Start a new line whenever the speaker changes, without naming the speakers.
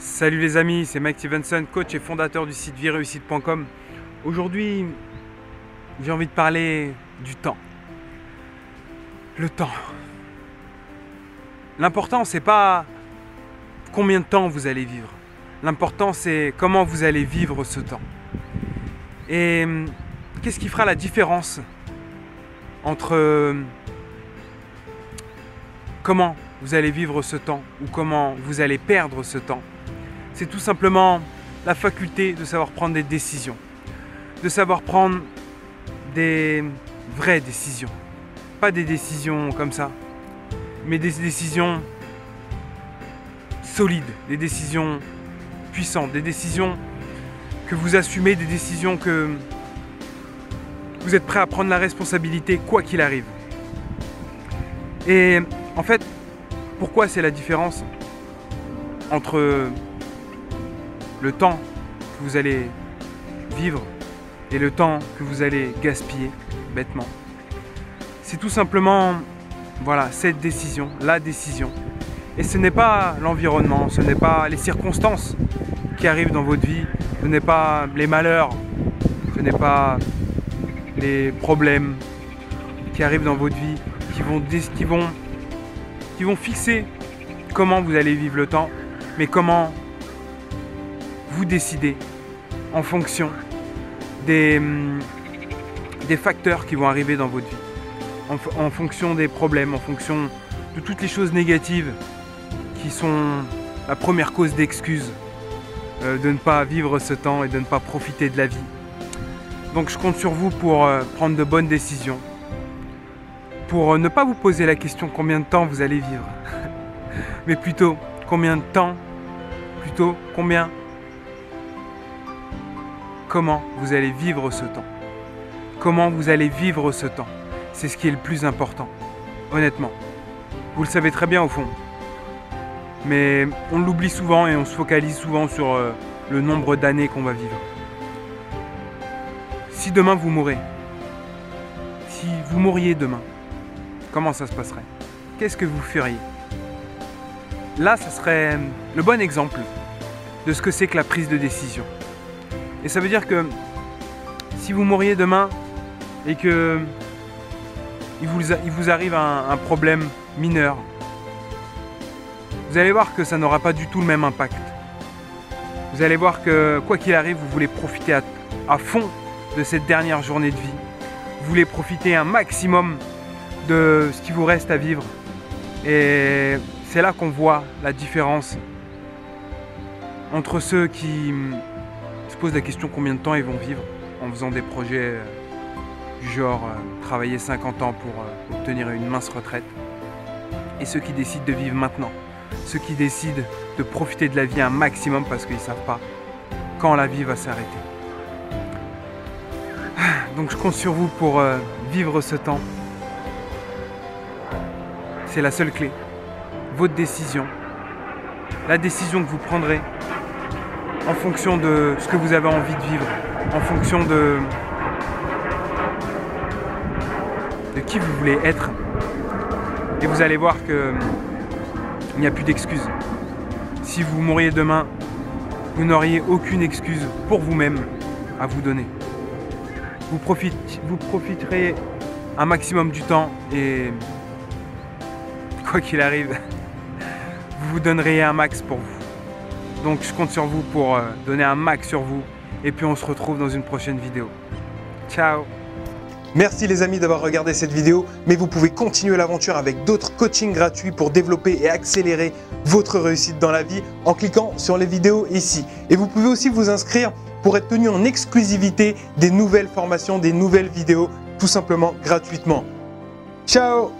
Salut les amis, c'est Mike Stevenson, coach et fondateur du site vireussite.com. Aujourd'hui, j'ai envie de parler du temps. Le temps. L'important, c'est pas combien de temps vous allez vivre. L'important, c'est comment vous allez vivre ce temps. Et qu'est-ce qui fera la différence entre comment vous allez vivre ce temps ou comment vous allez perdre ce temps? C'est tout simplement la faculté de savoir prendre des décisions, de savoir prendre des vraies décisions, pas des décisions comme ça, mais des décisions solides, des décisions puissantes, des décisions que vous assumez, des décisions que vous êtes prêt à prendre la responsabilité quoi qu'il arrive. Et en fait, pourquoi c'est la différence entre le temps que vous allez vivre et le temps que vous allez gaspiller bêtement? C'est tout simplement, voilà, cette décision, la décision. Et ce n'est pas l'environnement, ce n'est pas les circonstances qui arrivent dans votre vie, ce n'est pas les malheurs, ce n'est pas les problèmes qui arrivent dans votre vie qui vont fixer comment vous allez vivre le temps, mais comment vous décidez en fonction des facteurs qui vont arriver dans votre vie, en fonction des problèmes, en fonction de toutes les choses négatives qui sont la première cause d'excuse de ne pas vivre ce temps et de ne pas profiter de la vie. Donc je compte sur vous pour prendre de bonnes décisions, pour ne pas vous poser la question combien de temps vous allez vivre, mais plutôt combien de temps, plutôt comment vous allez vivre ce temps. Comment vous allez vivre ce temps, c'est ce qui est le plus important, honnêtement. Vous le savez très bien au fond, mais on l'oublie souvent et on se focalise souvent sur le nombre d'années qu'on va vivre. Si demain vous mourrez, si vous mouriez demain, comment ça se passerait? Qu'est-ce que vous feriez? Là, ça serait le bon exemple de ce que c'est que la prise de décision. Et ça veut dire que si vous mouriez demain et que il vous arrive un problème mineur, vous allez voir que ça n'aura pas du tout le même impact. Vous allez voir que quoi qu'il arrive, vous voulez profiter à fond de cette dernière journée de vie. Vous voulez profiter un maximum de ce qui vous reste à vivre. Et c'est là qu'on voit la différence entre ceux qui se posent la question combien de temps ils vont vivre en faisant des projets du genre travailler 50 ans pour obtenir une mince retraite, et ceux qui décident de vivre maintenant, ceux qui décident de profiter de la vie un maximum parce qu'ils ne savent pas quand la vie va s'arrêter. Donc je compte sur vous pour vivre ce temps. C'est la seule clé. Votre décision, la décision que vous prendrez en fonction de ce que vous avez envie de vivre, en fonction de qui vous voulez être. Et vous allez voir qu'il n'y a plus d'excuses. Si vous mouriez demain, vous n'auriez aucune excuse pour vous-même à vous donner. Vous profiterez un maximum du temps et quoi qu'il arrive, vous donnerez un max pour vous. Donc je compte sur vous pour donner un max sur vous et puis on se retrouve dans une prochaine vidéo. Ciao!
Merci les amis d'avoir regardé cette vidéo, mais vous pouvez continuer l'aventure avec d'autres coachings gratuits pour développer et accélérer votre réussite dans la vie en cliquant sur les vidéos ici. Et vous pouvez aussi vous inscrire pour être tenu en exclusivité des nouvelles formations, des nouvelles vidéos, tout simplement gratuitement. Ciao!